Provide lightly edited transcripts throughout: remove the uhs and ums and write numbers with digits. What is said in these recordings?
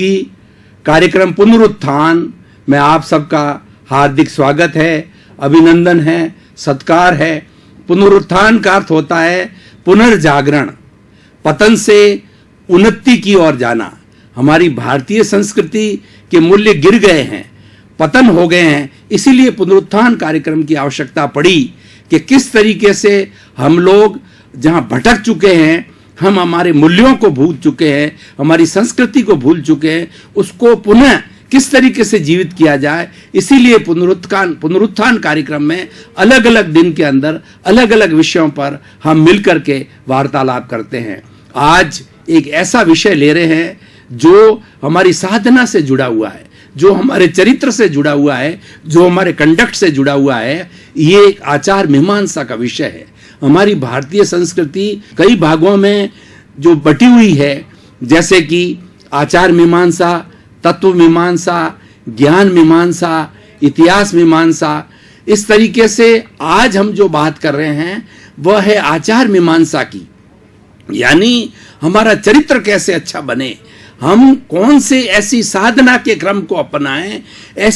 की कार्यक्रम पुनरुत्थान में आप सबका हार्दिक स्वागत है, अभिनंदन है, सत्कार है। पुनरुत्थान का अर्थ होता है पुनर्जागरण, पतन से उन्नति की ओर जाना। हमारी भारतीय संस्कृति के मूल्य गिर गए हैं, पतन हो गए हैं, इसीलिए पुनरुत्थान कार्यक्रम की आवश्यकता पड़ी कि किस तरीके से हम लोग जहां भटक चुके हैं, हम हमारे मूल्यों को भूल चुके हैं, हमारी संस्कृति को भूल चुके हैं, उसको पुनः किस तरीके से जीवित किया जाए। इसीलिए पुनरुत्थान कार्यक्रम में अलग अलग दिन के अंदर अलग अलग विषयों पर हम मिलकर के वार्तालाप करते हैं। आज एक ऐसा विषय ले रहे हैं जो हमारी साधना से जुड़ा हुआ है, जो हमारे चरित्र से जुड़ा हुआ है, जो हमारे कंडक्ट से जुड़ा हुआ है। ये एक आचार मीमांसा का विषय है। हमारी भारतीय संस्कृति कई भागों में जो बटी हुई है, जैसे कि आचार मीमांसा, तत्व मीमांसा, ज्ञान मीमांसा, इतिहास मीमांसा, इस तरीके से आज हम जो बात कर रहे हैं वह है आचार मीमांसा की, यानी हमारा चरित्र कैसे अच्छा बने, हम कौन से ऐसी साधना के क्रम को अपनाएं,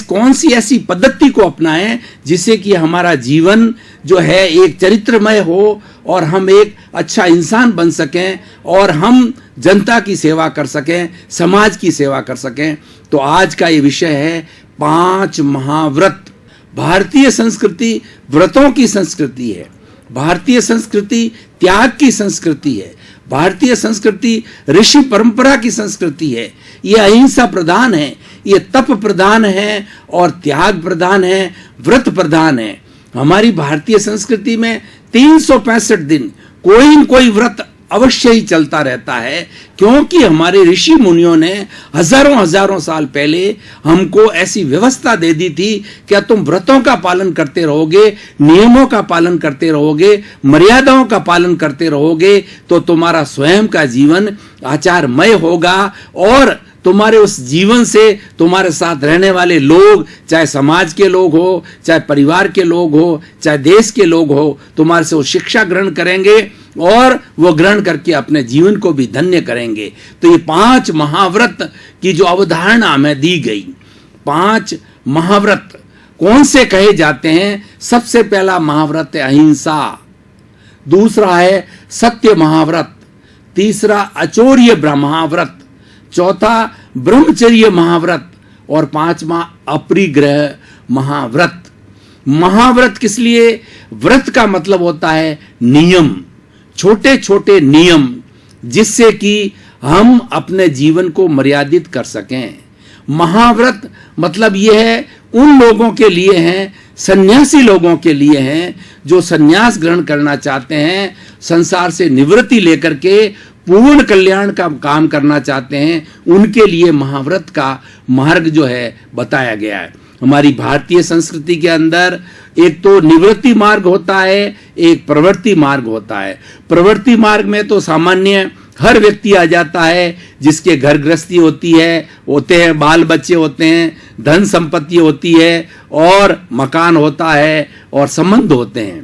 कौन सी ऐसी पद्धति को अपनाएं जिससे कि हमारा जीवन जो है एक चरित्रमय हो और हम एक अच्छा इंसान बन सकें और हम जनता की सेवा कर सकें, समाज की सेवा कर सकें। तो आज का ये विषय है 5 महाव्रत। भारतीय संस्कृति व्रतों की संस्कृति है, भारतीय संस्कृति त्याग की संस्कृति है, भारतीय संस्कृति ऋषि परंपरा की संस्कृति है। ये अहिंसा प्रधान है, ये तप प्रधान है और त्याग प्रधान है, व्रत प्रधान है। हमारी भारतीय संस्कृति में 365 दिन कोई न कोई व्रत अवश्य ही चलता रहता है, क्योंकि हमारे ऋषि मुनियों ने हजारों हजारों साल पहले हमको ऐसी व्यवस्था दे दी थी कि तुम व्रतों का पालन करते रहोगे, नियमों का पालन करते रहोगे, मर्यादाओं का पालन करते रहोगे, तो तुम्हारा स्वयं का जीवन आचारमय होगा और तुम्हारे उस जीवन से तुम्हारे साथ रहने वाले लोग, चाहे समाज के लोग हो, चाहे परिवार के लोग हो, चाहे देश के लोग हो, तुम्हारे से वो शिक्षा ग्रहण करेंगे और वो ग्रहण करके अपने जीवन को भी धन्य करेंगे। तो ये 5 महाव्रत की जो अवधारणा हमें दी गई, 5 महाव्रत कौन से कहे जाते हैं? सबसे पहला महाव्रत है अहिंसा, दूसरा है सत्य महाव्रत, तीसरा अचौर्य महाव्रत, चौथा ब्रह्मचर्य महाव्रत और 5वां अपरिग्रह महाव्रत। महाव्रत किस लिए? व्रत का मतलब होता है नियम, छोटे छोटे नियम, जिससे कि हम अपने जीवन को मर्यादित कर सकें। महाव्रत मतलब यह है उन लोगों के लिए हैं, सन्यासी लोगों के लिए हैं, जो सन्यास ग्रहण करना चाहते हैं, संसार से निवृत्ति लेकर के पूर्ण कल्याण का काम करना चाहते हैं, उनके लिए महाव्रत का मार्ग जो है बताया गया है। हमारी भारतीय संस्कृति के अंदर एक तो निवृत्ति मार्ग होता है, एक प्रवृत्ति मार्ग होता है। प्रवृत्ति मार्ग में तो सामान्य हर व्यक्ति आ जाता है, जिसके घर गृहस्थी होती है, होते हैं बाल बच्चे होते हैं, धन संपत्ति होती है और मकान होता है और संबंध होते हैं।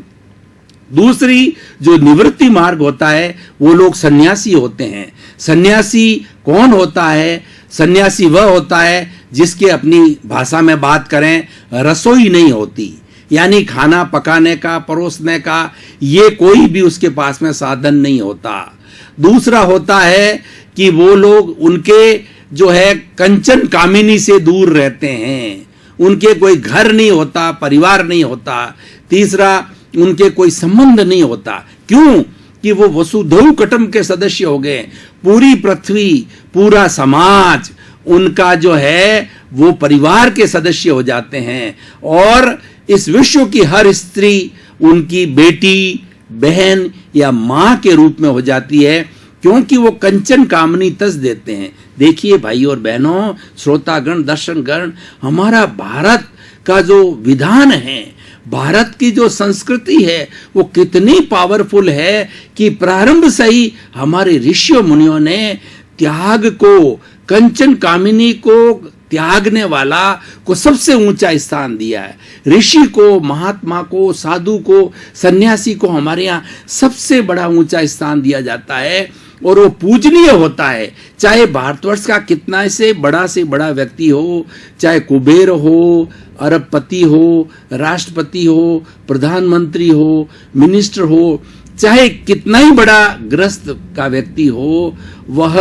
दूसरी जो निवृत्ति मार्ग होता है वो लोग सन्यासी होते हैं। सन्यासी कौन होता है? सन्यासी वह होता है जिसके, अपनी भाषा में बात करें, रसोई नहीं होती, यानी खाना पकाने का, परोसने का ये कोई भी उसके पास में साधन नहीं होता। दूसरा होता है कि वो लोग उनके जो है कंचन कामिनी से दूर रहते हैं, उनके कोई घर नहीं होता, परिवार नहीं होता। तीसरा, उनके कोई संबंध नहीं होता। क्यों? कि वो वसुधैव कुटुंब के सदस्य हो गए। पूरी पृथ्वी, पूरा समाज उनका जो है वो परिवार के सदस्य हो जाते हैं और इस विश्व की हर स्त्री उनकी बेटी, बहन या मां के रूप में हो जाती है, क्योंकि वो कंचन कामनी तज देते हैं। देखिए भाई और बहनों, श्रोतागण, दर्शकगण, हमारा भारत का जो विधान है, भारत की जो संस्कृति है, वो कितनी पावरफुल है कि प्रारंभ से ही हमारे ऋषियों मुनियों ने त्याग को, कंचन कामिनी को त्यागने वाला को सबसे ऊंचा स्थान दिया है। ऋषि को, महात्मा को, साधु को, सन्यासी को हमारे यहाँ सबसे बड़ा ऊंचा स्थान दिया जाता है। और वो पूजनीय होता है। चाहे भारतवर्ष का कितना से बड़ा व्यक्ति हो, चाहे कुबेर हो, अरबपति हो, राष्ट्रपति हो, प्रधानमंत्री हो, मिनिस्टर हो, चाहे कितना ही बड़ा ग्रस्त का व्यक्ति हो, वह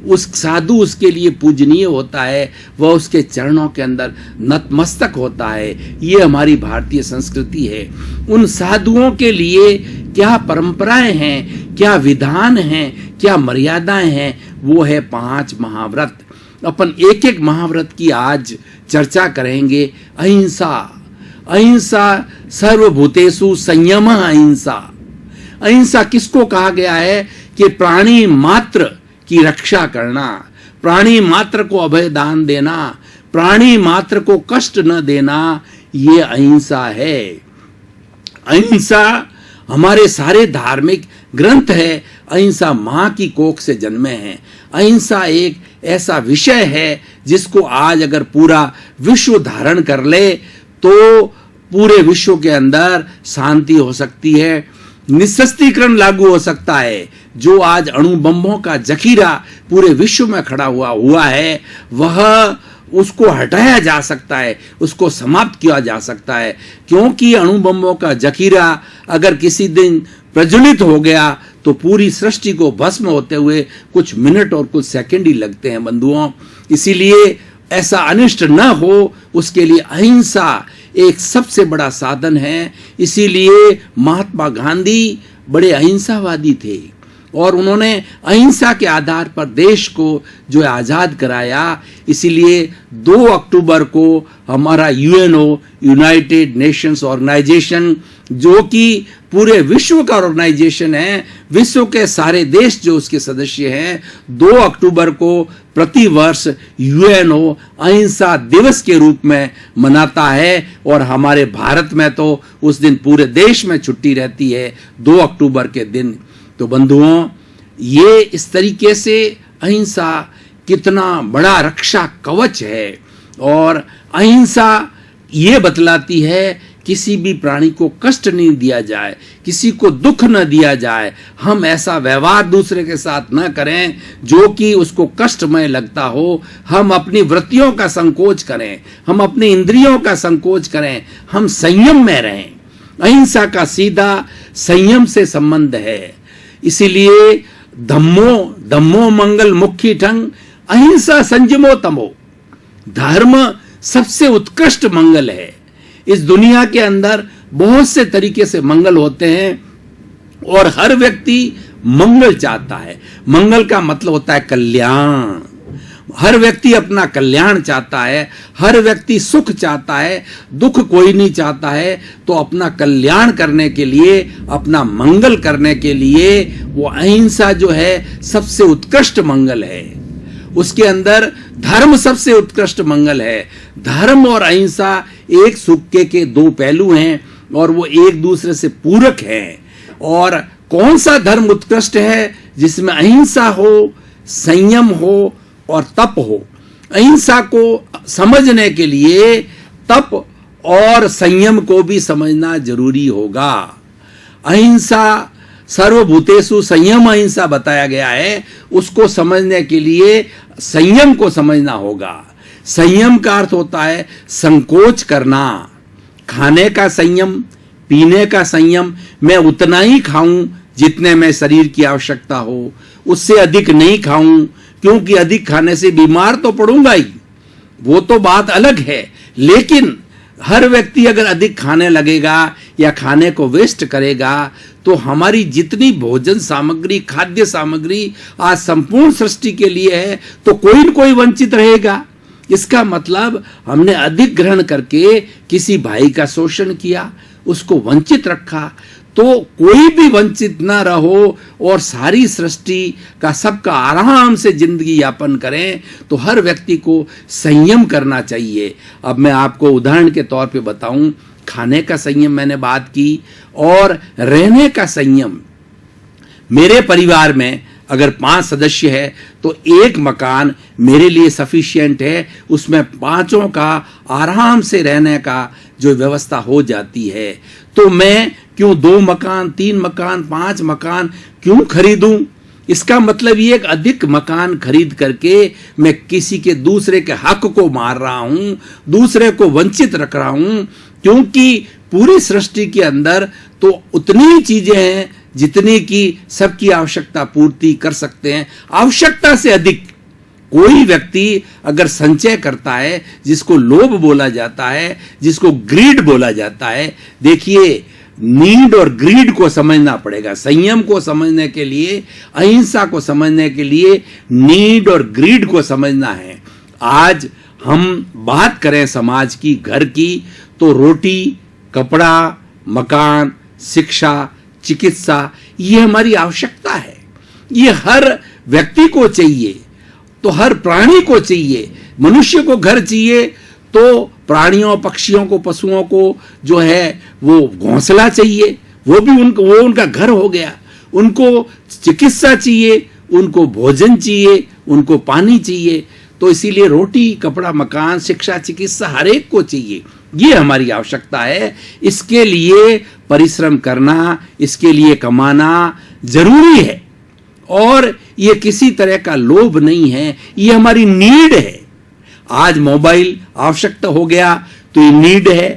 उस साधु उसके लिए पूजनीय होता है, वह उसके चरणों के अंदर नतमस्तक होता है। ये हमारी भारतीय संस्कृति है। उन साधुओं के लिए क्या परंपराएं हैं, क्या विधान हैं, क्या मर्यादाएं हैं, वो है 5 महाव्रत। अपन एक एक महाव्रत की आज चर्चा करेंगे। अहिंसा, अहिंसा सर्वभूतेषु संयम अहिंसा। अहिंसा किसको कहा गया है कि प्राणी मात्र की रक्षा करना, प्राणी मात्र को अभय दान देना, प्राणी मात्र को कष्ट न देना, ये अहिंसा है। अहिंसा हमारे सारे धार्मिक ग्रंथ है। अहिंसा मां की कोख से जन्मे हैं। अहिंसा एक ऐसा विषय है जिसको आज अगर पूरा विश्व धारण कर ले तो पूरे विश्व के अंदर शांति हो सकती है, निशस्त्रीकरण लागू हो सकता है। जो आज अणु बम्बों का जखीरा पूरे विश्व में खड़ा हुआ है, वह उसको हटाया जा सकता है, उसको समाप्त किया जा सकता है। क्योंकि अणु बम्बों का जखीरा अगर किसी दिन प्रज्वलित हो गया तो पूरी सृष्टि को भस्म होते हुए कुछ मिनट और कुछ सेकंड ही लगते हैं बंधुओं। इसीलिए ऐसा अनिष्ट न हो, उसके लिए अहिंसा एक सबसे बड़ा साधन है। इसीलिए महात्मा गांधी बड़े अहिंसावादी थे और उन्होंने अहिंसा के आधार पर देश को जो है आजाद कराया। इसीलिए 2 अक्टूबर को हमारा यूएनओ, यूनाइटेड नेशंस ऑर्गेनाइजेशन, जो कि पूरे विश्व का ऑर्गेनाइजेशन है, विश्व के सारे देश जो उसके सदस्य हैं, 2 अक्टूबर को प्रतिवर्ष यूएनओ अहिंसा दिवस के रूप में मनाता है। और हमारे भारत में तो उस दिन पूरे देश में छुट्टी रहती है 2 अक्टूबर के दिन। तो बंधुओं, ये इस तरीके से अहिंसा कितना बड़ा रक्षा कवच है। और अहिंसा ये बतलाती है किसी भी प्राणी को कष्ट नहीं दिया जाए, किसी को दुख न दिया जाए। हम ऐसा व्यवहार दूसरे के साथ न करें जो कि उसको कष्टमय लगता हो। हम अपनी वृत्तियों का संकोच करें, हम अपनी इंद्रियों का संकोच करें, हम संयम में रहें। अहिंसा का सीधा संयम से संबंध है। इसीलिए धम्मो मंगल मुख्य ठंग, अहिंसा संयमो तमो। धर्म सबसे उत्कृष्ट मंगल है। इस दुनिया के अंदर बहुत से तरीके से मंगल होते हैं और हर व्यक्ति मंगल चाहता है। मंगल का मतलब होता है कल्याण। हर व्यक्ति अपना कल्याण चाहता है, हर व्यक्ति सुख चाहता है, दुख कोई नहीं चाहता है। तो अपना कल्याण करने के लिए, अपना मंगल करने के लिए वो अहिंसा जो है सबसे उत्कृष्ट मंगल है। उसके अंदर धर्म सबसे उत्कृष्ट मंगल है। धर्म और अहिंसा एक सिक्के के 2 पहलू हैं और वो एक दूसरे से पूरक हैं। और कौन सा धर्म उत्कृष्ट है? जिसमें अहिंसा हो, संयम हो और तप हो। अहिंसा को समझने के लिए तप और संयम को भी समझना जरूरी होगा। अहिंसा सर्वभूतेषु संयम अहिंसा बताया गया है, उसको समझने के लिए संयम को समझना होगा। संयम का अर्थ होता है संकोच करना, खाने का संयम, पीने का संयम। मैं उतना ही खाऊं जितने में शरीर की आवश्यकता हो, उससे अधिक नहीं खाऊं, क्योंकि अधिक खाने से बीमार तो पड़ूंगा ही, वो तो बात अलग है। लेकिन हर व्यक्ति अगर अधिक खाने लगेगा या खाने को वेस्ट करेगा तो हमारी जितनी भोजन सामग्री, खाद्य सामग्री आज संपूर्ण सृष्टि के लिए है, तो कोई न कोई वंचित रहेगा। इसका मतलब हमने अधिक ग्रहण करके किसी भाई का शोषण किया, उसको वंचित रखा। तो कोई भी वंचित ना रहो और सारी सृष्टि का सबका आराम से जिंदगी यापन करें, तो हर व्यक्ति को संयम करना चाहिए। अब मैं आपको उदाहरण के तौर पे बताऊं, खाने का संयम मैंने बात की और रहने का संयम। मेरे परिवार में अगर 5 सदस्य है तो एक मकान मेरे लिए सफिशिएंट है, उसमें 5 का आराम से रहने का जो व्यवस्था हो जाती है। तो मैं क्यों 2 मकान, 3 मकान, 5 मकान क्यों खरीदूं? इसका मतलब ये एक अधिक मकान खरीद करके मैं किसी के दूसरे के हक को मार रहा हूं, दूसरे को वंचित रख रहा हूं, क्योंकि पूरी सृष्टि के अंदर तो उतनी ही चीजें हैं जितनी की सबकी आवश्यकता पूर्ति कर सकते हैं। आवश्यकता से अधिक कोई व्यक्ति अगर संचय करता है, जिसको लोभ बोला जाता है, जिसको ग्रीड बोला जाता है, देखिए नीड और ग्रीड को समझना पड़ेगा। संयम को समझने के लिए, अहिंसा को समझने के लिए नीड और ग्रीड को समझना है। आज हम बात करें समाज की, घर की, तो रोटी, कपड़ा, मकान, शिक्षा, चिकित्सा, ये हमारी आवश्यकता है। ये हर व्यक्ति को चाहिए, तो हर प्राणी को चाहिए। मनुष्य को घर चाहिए तो प्राणियों, पक्षियों को, पशुओं को जो है वो घोंसला चाहिए, वो उनका घर हो गया। उनको चिकित्सा चाहिए, उनको भोजन चाहिए, उनको पानी चाहिए। तो इसीलिए रोटी, कपड़ा, मकान, शिक्षा, चिकित्सा हर एक को चाहिए। ये हमारी आवश्यकता है। इसके लिए परिश्रम करना, इसके लिए कमाना जरूरी है, और ये किसी तरह का लोभ नहीं है, ये हमारी नीड है। आज मोबाइल आवश्यकता हो गया तो ये नीड है।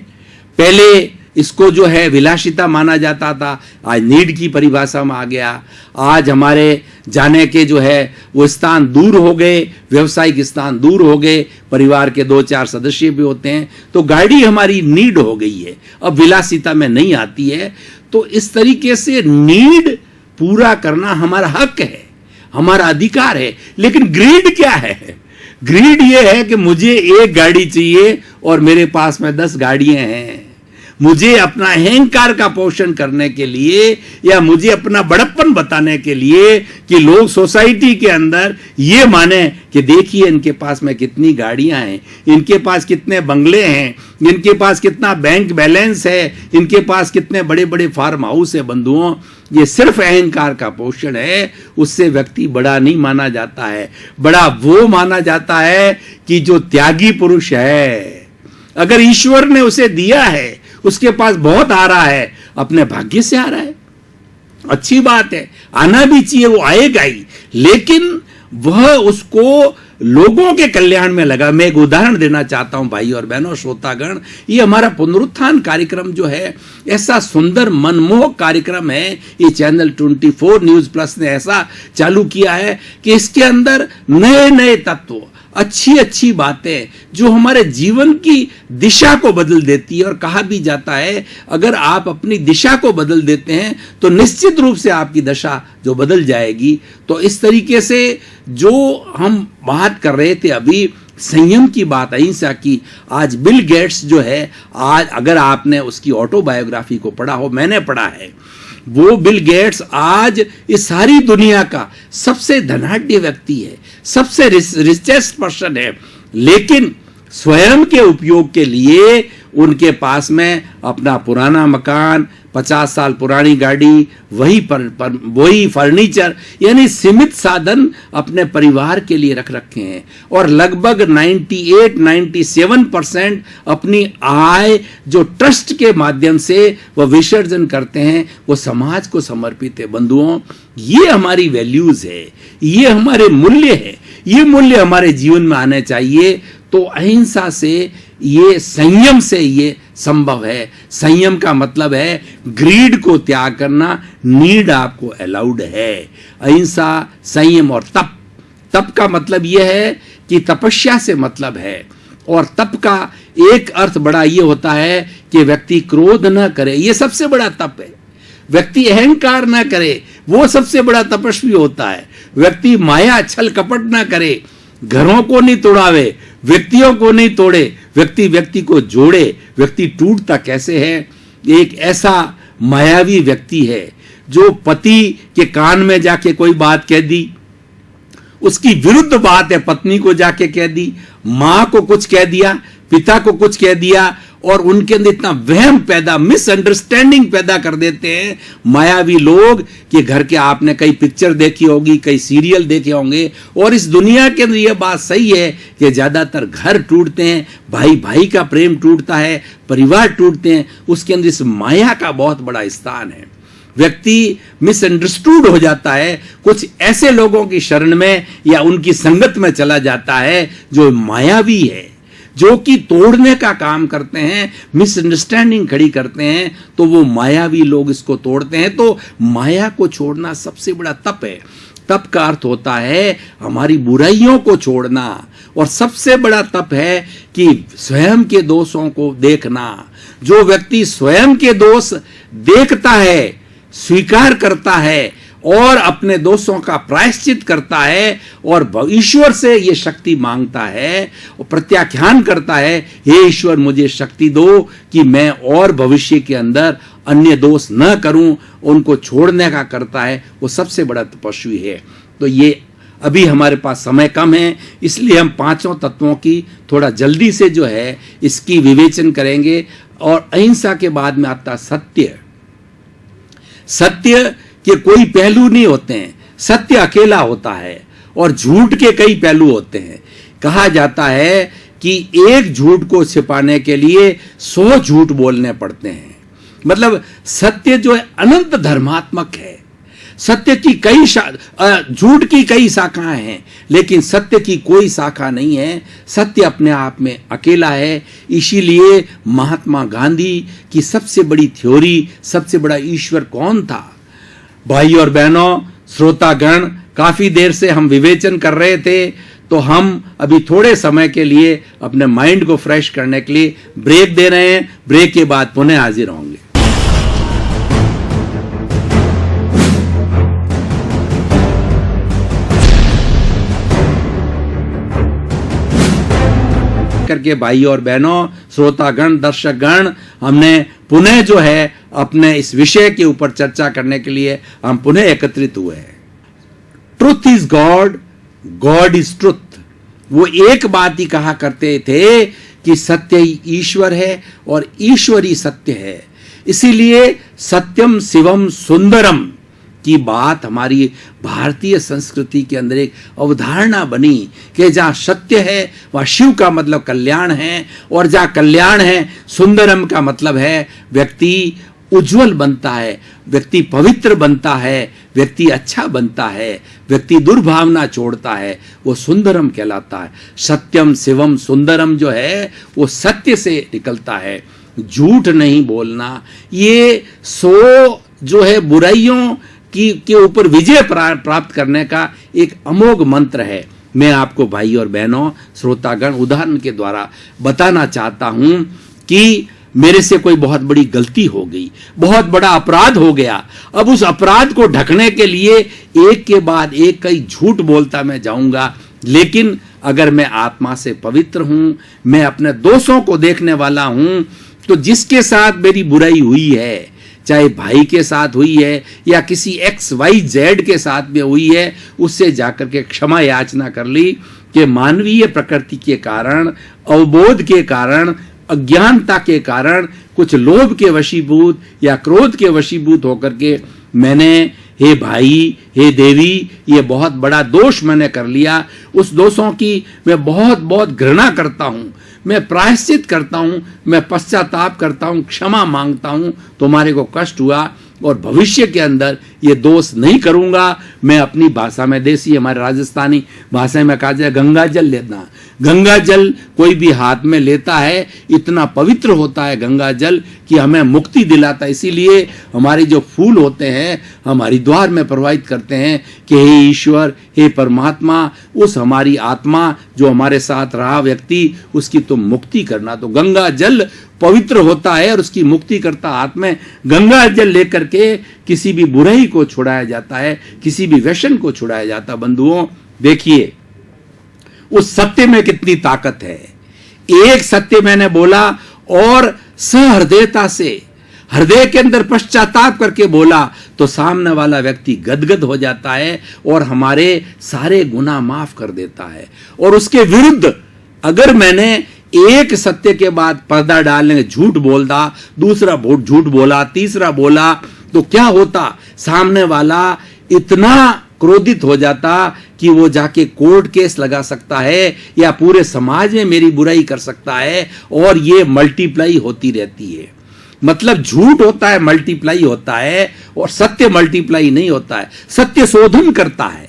पहले इसको जो है विलासिता माना जाता था, आज नीड की परिभाषा में आ गया। आज हमारे जाने के जो है वो स्थान दूर हो गए, व्यवसायिक स्थान दूर हो गए, परिवार के 2-4 सदस्य भी होते हैं, तो गाड़ी हमारी नीड हो गई है, अब विलासिता में नहीं आती है। तो इस तरीके से नीड पूरा करना हमारा हक है, हमारा अधिकार है। लेकिन ग्रीड क्या है? ग्रीड ये है कि मुझे एक गाड़ी चाहिए और मेरे पास में 10 गाड़ियां हैं। मुझे अपना अहंकार का पोषण करने के लिए, या मुझे अपना बड़प्पन बताने के लिए कि लोग सोसाइटी के अंदर ये माने कि देखिए इनके पास में कितनी गाड़ियां हैं, इनके पास कितने बंगले हैं, इनके पास कितना बैंक बैलेंस है, इनके पास कितने बड़े बड़े फार्म हाउस है। बंधुओं, ये सिर्फ अहंकार का पोषण है। उससे व्यक्ति बड़ा नहीं माना जाता है। बड़ा वो माना जाता है कि जो त्यागी पुरुष है। अगर ईश्वर ने उसे दिया है, उसके पास बहुत आ रहा है, अपने भाग्य से आ रहा है, अच्छी बात है, आना भी चाहिए, वो आएगा ही, लेकिन वह उसको लोगों के कल्याण में लगा। मैं एक उदाहरण देना चाहता हूं भाई और बहनों, श्रोतागण। ये हमारा पुनरुत्थान कार्यक्रम जो है, ऐसा सुंदर मनमोहक कार्यक्रम है। ये चैनल 24 न्यूज प्लस ने ऐसा चालू किया है कि इसके अंदर नए नए तत्व, अच्छी अच्छी बातें जो हमारे जीवन की दिशा को बदल देती है। और कहा भी जाता है, अगर आप अपनी दिशा को बदल देते हैं तो निश्चित रूप से आपकी दशा जो बदल जाएगी। तो इस तरीके से जो हम बात कर रहे थे अभी, संयम की बात, अहिंसा की, आज बिल गेट्स जो है, आज अगर आपने उसकी ऑटोबायोग्राफी को पढ़ा हो, मैंने पढ़ा है, वो बिल गेट्स आज इस सारी दुनिया का सबसे धनाढ्य व्यक्ति है, सबसे रिचेस्ट पर्सन है, लेकिन स्वयं के उपयोग के लिए उनके पास में अपना पुराना मकान, 50 साल पुरानी गाड़ी, वही फर्नीचर, यानी सीमित साधन अपने परिवार के लिए रख रखे हैं। और लगभग 98-97% अपनी आय जो ट्रस्ट के माध्यम से वह विसर्जन करते हैं, वो समाज को समर्पित है। बंधुओं, ये हमारी वैल्यूज है, ये हमारे मूल्य है, ये मूल्य हमारे जीवन में आने चाहिए। तो अहिंसा से, ये संयम से ये संभव है। संयम का मतलब है ग्रीड को त्याग करना, नीड आपको अलाउड है। अहिंसा, संयम और तप। तप का मतलब यह है कि तपस्या से मतलब है, और तप का एक अर्थ बड़ा ये होता है कि व्यक्ति क्रोध न करे, ये सबसे बड़ा तप है। व्यक्ति अहंकार न करे, वो सबसे बड़ा तपस्वी होता है। व्यक्ति माया, छल कपट न करे, घरों को नहीं तोड़ावे, व्यक्तियों को नहीं तोड़े, व्यक्ति को जोड़े। व्यक्ति टूटता कैसे है? एक ऐसा मायावी व्यक्ति है जो पति के कान में जाके कोई बात कह दी, उसकी विरुद्ध बात है, पत्नी को जाके कह दी, मां को कुछ कह दिया, पिता को कुछ कह दिया, और उनके अंदर इतना वहम पैदा, मिसअंडरस्टैंडिंग पैदा कर देते हैं मायावी लोग कि घर के, आपने कई पिक्चर देखी होगी, कई सीरियल देखे होंगे, और इस दुनिया के अंदर यह बात सही है कि ज्यादातर घर टूटते हैं, भाई भाई का प्रेम टूटता है, परिवार टूटते हैं, उसके अंदर इस माया का बहुत बड़ा स्थान है। व्यक्ति मिसअंडरस्टूड हो जाता है, कुछ ऐसे लोगों की शरण में या उनकी संगत में चला जाता है जो मायावी है, जो कि तोड़ने का काम करते हैं, मिसअंडरस्टैंडिंग खड़ी करते हैं, तो वो मायावी लोग इसको तोड़ते हैं। तो माया को छोड़ना सबसे बड़ा तप है। तप का अर्थ होता है हमारी बुराइयों को छोड़ना, और सबसे बड़ा तप है कि स्वयं के दोषों को देखना। जो व्यक्ति स्वयं के दोष देखता है, स्वीकार करता है और अपने दोषों का प्रायश्चित करता है और ईश्वर से ये शक्ति मांगता है और प्रत्याख्यान करता है, हे ईश्वर मुझे शक्ति दो कि मैं और भविष्य के अंदर अन्य दोष न करूं, उनको छोड़ने का करता है, वो सबसे बड़ा तपस्वी है। तो ये अभी हमारे पास समय कम है, इसलिए हम पांचों तत्वों की थोड़ा जल्दी से जो है इसकी विवेचन करेंगे। और अहिंसा के बाद में आता सत्य। सत्य के कोई पहलू नहीं होते हैं, सत्य अकेला होता है, और झूठ के कई पहलू होते हैं। कहा जाता है कि एक झूठ को छिपाने के लिए 100 झूठ बोलने पड़ते हैं। मतलब सत्य जो है अनंत धर्मात्मक है। सत्य की झूठ की कई शाखाएं हैं, लेकिन सत्य की कोई शाखा नहीं है। सत्य अपने आप में अकेला है। इसीलिए महात्मा गांधी की सबसे बड़ी थ्योरी, सबसे बड़ा ईश्वर कौन था? भाई और बहनों, श्रोतागण, काफी देर से हम विवेचन कर रहे थे, तो हम अभी थोड़े समय के लिए अपने माइंड को फ्रेश करने के लिए ब्रेक दे रहे हैं। ब्रेक के बाद पुनः हाजिर होंगे। करके भाई और बहनों, श्रोतागण, दर्शकगण, हमने पुनः जो है अपने इस विषय के ऊपर चर्चा करने के लिए हम पुनः एकत्रित हुए हैं। Truth is God, God is truth. वो एक बात ही कहा करते थे कि सत्य ही ईश्वर है और ईश्वर ही सत्य है। इसीलिए सत्यम शिवम सुंदरम की बात हमारी भारतीय संस्कृति के अंदर एक अवधारणा बनी कि जहाँ सत्य है वहाँ शिव का मतलब कल्याण है, और जहाँ कल्याण है सुंदरम का मतलब है व्यक्ति उज्जवल बनता है, व्यक्ति पवित्र बनता है, व्यक्ति अच्छा बनता है, व्यक्ति दुर्भावना छोड़ता है, वो सुंदरम कहलाता है। सत्यम शिवम सुंदरम जो है वो सत्य से निकलता है। झूठ नहीं बोलना, ये 100 जो है बुराइयों के ऊपर विजय प्राप्त करने का एक अमोघ मंत्र है। मैं आपको भाई और बहनों, श्रोतागण, उदाहरण के द्वारा बताना चाहता हूं कि मेरे से कोई बहुत बड़ी गलती हो गई, बहुत बड़ा अपराध हो गया। अब उस अपराध को ढकने के लिए एक के बाद एक कई झूठ बोलता मैं जाऊंगा, लेकिन अगर मैं आत्मा से पवित्र हूं, मैं अपने दोषों को देखने वाला हूं, तो जिसके साथ मेरी बुराई हुई है, चाहे भाई के साथ हुई है या किसी XYZ के साथ में हुई है, उससे जाकर के क्षमा याचना कर ली कि मानवीय प्रकृति के कारण, अवबोध के कारण, अज्ञानता के कारण, कुछ लोभ के वशीभूत या क्रोध के वशीभूत होकर के मैंने, हे भाई, हे देवी, ये बहुत बड़ा दोष मैंने कर लिया। उस दोषों की मैं बहुत बहुत घृणा करता हूँ, मैं प्रायश्चित करता हूं, मैं पश्चाताप करता हूं, क्षमा मांगता हूं। तुम्हारे को कष्ट हुआ और भविष्य के अंदर ये दोष नहीं करूंगा। मैं अपनी भाषा में, देसी हमारे राजस्थानी भाषा में कहा जाए, गंगा जल लेना। गंगा जल कोई भी हाथ में लेता है, इतना पवित्र होता है गंगा जल कि हमें मुक्ति दिलाता है। इसीलिए हमारे जो फूल होते हैं हम हरिद्वार में प्रवाहित करते हैं कि हे ईश्वर, हे परमात्मा, उस हमारी आत्मा जो हमारे साथ रहा व्यक्ति, उसकी तुम मुक्ति करना। तो गंगा जल पवित्र होता है और उसकी मुक्ति करता हाथ में गंगा जल लेकर के किसी भी बुराई को छुड़ाया जाता है, किसी भी व्यसन को छुड़ाया जाता है। बंधुओं, देखिए उस सत्य में कितनी ताकत है। एक सत्य मैंने बोला और सहृदयता से, हृदय के अंदर पश्चाताप करके बोला, तो सामने वाला व्यक्ति गदगद हो जाता है और हमारे सारे गुनाह माफ कर देता है। और उसके विरुद्ध अगर मैंने एक सत्य के बाद पर्दा डालने, झूठ बोलता, दूसरा झूठ बोला, तीसरा बोला, तो क्या होता? सामने वाला इतना क्रोधित हो जाता कि वो जाके कोर्ट केस लगा सकता है या पूरे समाज में मेरी बुराई कर सकता है, और ये मल्टीप्लाई होती रहती है। मतलब झूठ होता है मल्टीप्लाई होता है, और सत्य मल्टीप्लाई नहीं होता है। सत्य शोधन करता है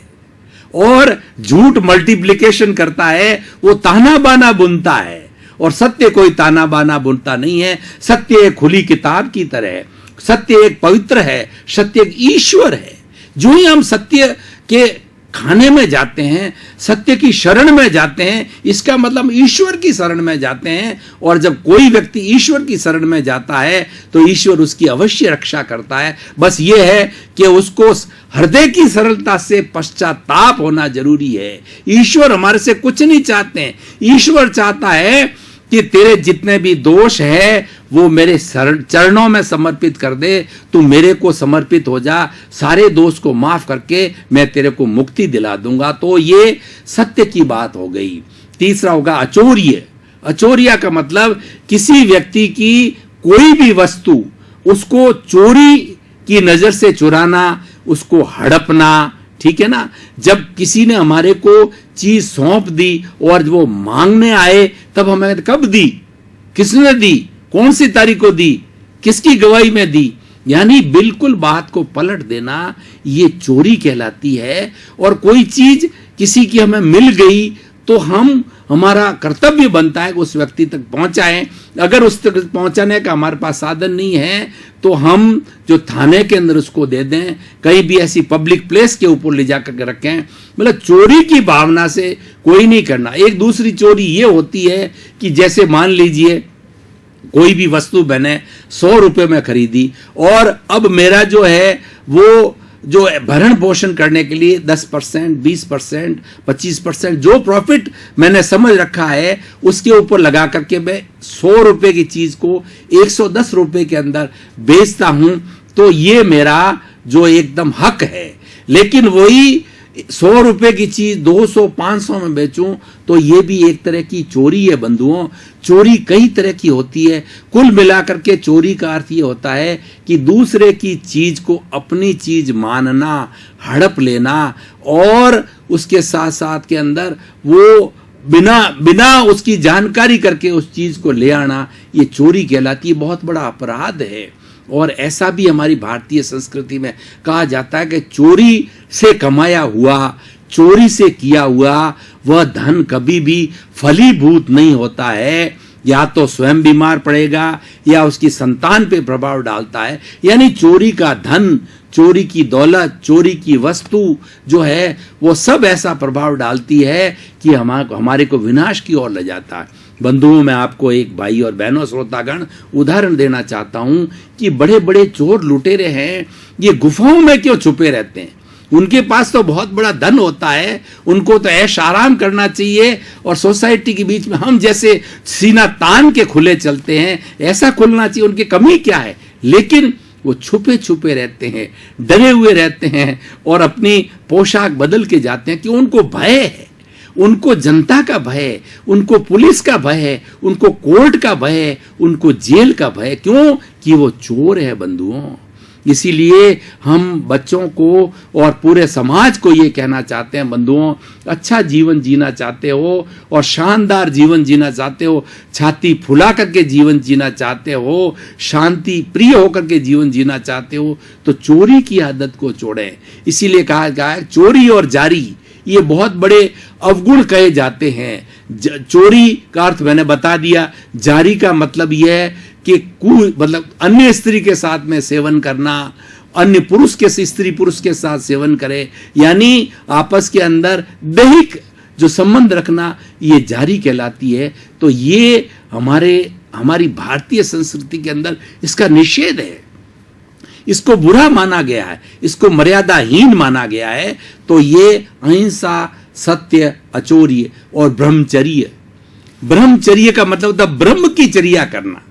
और झूठ मल्टीप्लिकेशन करता है, वो ताना बाना बुनता है, और सत्य कोई ताना बाना बुनता नहीं है। सत्य एक खुली किताब की तरह है, सत्य एक पवित्र है, सत्य एक ईश्वर है। जो ही हम सत्य के खाने में जाते हैं, सत्य की शरण में जाते हैं, इसका मतलब ईश्वर की शरण में जाते हैं। और जब कोई व्यक्ति ईश्वर की शरण में जाता है तो ईश्वर उसकी अवश्य रक्षा करता है। बस ये है कि उसको हृदय की सरलता से पश्चाताप होना जरूरी है। ईश्वर हमारे से कुछ नहीं चाहते हैं। ईश्वर चाहता है कि तेरे जितने भी दोष है वो मेरे चरणों में समर्पित कर दे, तू मेरे को समर्पित हो जा, सारे दोष को माफ करके मैं तेरे को मुक्ति दिला दूंगा। तो ये सत्य की बात हो गई। तीसरा होगा अचौर्य। अचौर्य का मतलब किसी व्यक्ति की कोई भी वस्तु उसको चोरी की नजर से चुराना, उसको हड़पना, ठीक है ना। जब किसी ने हमारे को चीज सौंप दी और वो मांगने आए तब हमें कब दी, किसने दी, कौन सी तारीख को दी, किसकी गवाही में दी, यानी बिल्कुल बात को पलट देना, ये चोरी कहलाती है। और कोई चीज किसी की हमें मिल गई तो हमारा कर्तव्य बनता है कि उस व्यक्ति तक पहुंचाएं। अगर उस तक पहुंचाने का हमारे पास साधन नहीं है तो हम जो थाने के अंदर उसको दे दें, कहीं भी ऐसी पब्लिक प्लेस के ऊपर ले जाकर के रखें। मतलब चोरी की भावना से कोई नहीं करना। एक दूसरी चोरी ये होती है कि जैसे मान लीजिए कोई भी वस्तु मैंने 100 रुपए में खरीदी और अब मेरा जो है वो जो भरण पोषण करने के लिए 10%, 20%, 25% जो प्रॉफिट मैंने समझ रखा है उसके ऊपर लगा करके मैं 100 रुपए की चीज को 110 रुपए के अंदर बेचता हूं, तो ये मेरा जो एकदम हक है। लेकिन वही 100 रुपए की चीज 200, 500 में बेचूं तो ये भी एक तरह की चोरी है बंधुओं। चोरी कई तरह की होती है। कुल मिलाकर के चोरी का अर्थ ये होता है कि दूसरे की चीज को अपनी चीज मानना, हड़प लेना और उसके साथ साथ के अंदर वो बिना उसकी जानकारी करके उस चीज को ले आना, ये चोरी कहलाती है। बहुत बड़ा अपराध है। और ऐसा भी हमारी भारतीय संस्कृति में कहा जाता है कि चोरी से कमाया हुआ, चोरी से किया हुआ वह धन कभी भी फलीभूत नहीं होता है। या तो स्वयं बीमार पड़ेगा या उसकी संतान पे प्रभाव डालता है। यानी चोरी का धन, चोरी की दौलत, चोरी की वस्तु जो है वो सब ऐसा प्रभाव डालती है कि हमारे को विनाश की ओर ले जाता है। बंधुओं, मैं आपको एक भाई और बहनों श्रोतागण उदाहरण देना चाहता हूं कि बड़े बड़े चोर लुटेरे हैं, ये गुफाओं में क्यों छुपे रहते हैं? उनके पास तो बहुत बड़ा धन होता है, उनको तो ऐश आराम करना चाहिए और सोसाइटी के बीच में हम जैसे सीना तान के खुले चलते हैं, ऐसा खुलना चाहिए। उनकी कमी क्या है? लेकिन वो छुपे छुपे रहते हैं, डरे हुए रहते हैं और अपनी पोशाक बदल के जाते हैं कि उनको भय है, उनको जनता का भय है, उनको पुलिस का भय है, उनको कोर्ट का भय है, उनको जेल का भय है। क्यों? कि वो चोर है बंधुओं। इसीलिए हम बच्चों को और पूरे समाज को ये कहना चाहते हैं बंधुओं, अच्छा जीवन जीना चाहते हो और शानदार जीवन जीना चाहते हो, छाती फुला करके जीवन जीना चाहते हो, शांति प्रिय होकर के जीवन जीना चाहते हो, तो चोरी की आदत को छोड़ें। इसीलिए कहा गया है चोरी और जारी ये बहुत बड़े अवगुण कहे जाते हैं। चोरी का अर्थ मैंने बता दिया, जारी का मतलब यह है कि मतलब अन्य स्त्री के साथ में सेवन करना, अन्य पुरुष के स्त्री पुरुष के साथ सेवन करे, यानी आपस के अंदर दैहिक जो संबंध रखना, ये जारी कहलाती है। तो ये हमारी भारतीय संस्कृति के अंदर इसका निषेध है, इसको बुरा माना गया है, इसको मर्यादाहीन माना गया है। तो ये अहिंसा, सत्य, अचौर्य और ब्रह्मचर्य। ब्रह्मचर्य का मतलब होता है ब्रह्म की चर्या करना,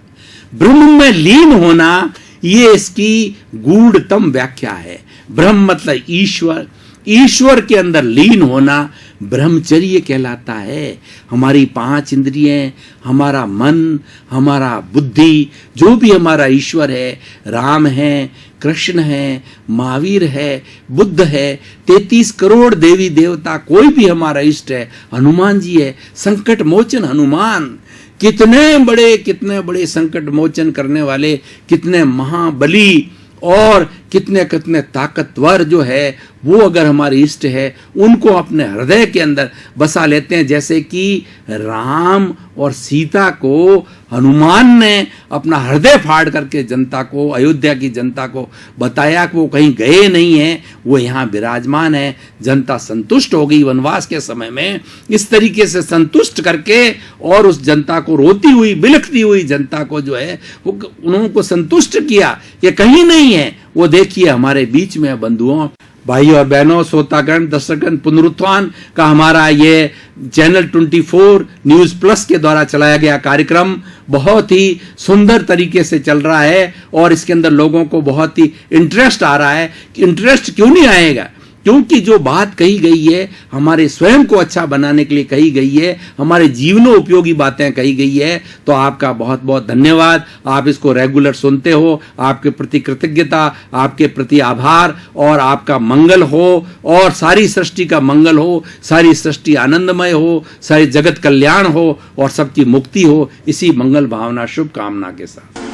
ब्रह्म में लीन होना, ये इसकी गूढ़तम व्याख्या है। ब्रह्म मतलब ईश्वर, ईश्वर के अंदर लीन होना ब्रह्मचर्य कहलाता है। हमारी 5 इंद्रियां, हमारा मन, हमारा बुद्धि, जो भी हमारा ईश्वर है, राम है, कृष्ण है, महावीर है, बुद्ध है, 33 करोड़ देवी देवता, कोई भी हमारा इष्ट है, हनुमान जी है, संकट मोचन हनुमान, कितने बड़े संकट मोचन करने वाले, कितने महाबली और कितने कितने ताकतवर जो है वो अगर हमारे इष्ट है, उनको अपने हृदय के अंदर बसा लेते हैं। जैसे कि राम और सीता को हनुमान ने अपना हृदय फाड़ करके जनता को, अयोध्या की जनता को बताया कि वो कहीं गए नहीं हैं, वो यहाँ विराजमान है। जनता संतुष्ट हो गई वनवास के समय में, इस तरीके से संतुष्ट करके, और उस जनता को, रोती हुई बिलखती हुई जनता को जो है वो उनको संतुष्ट किया कि कहीं नहीं है, वो देखिए हमारे बीच में। बंधुओं, भाई और बहनों, श्रोतागण, दर्शकगण, पुनरुत्थान का हमारा ये चैनल 24 न्यूज प्लस के द्वारा चलाया गया कार्यक्रम बहुत ही सुंदर तरीके से चल रहा है, और इसके अंदर लोगों को बहुत ही इंटरेस्ट आ रहा है। इंटरेस्ट क्यों नहीं आएगा? क्योंकि जो बात कही गई है हमारे स्वयं को अच्छा बनाने के लिए कही गई है, हमारे जीवनों उपयोगी बातें कही गई है। तो आपका बहुत बहुत धन्यवाद। आप इसको रेगुलर सुनते हो, आपके प्रति कृतज्ञता, आपके प्रति आभार, और आपका मंगल हो, और सारी सृष्टि का मंगल हो, सारी सृष्टि आनंदमय हो, सारी जगत कल्याण हो, और सबकी मुक्ति हो, इसी मंगल भावना शुभकामना के साथ।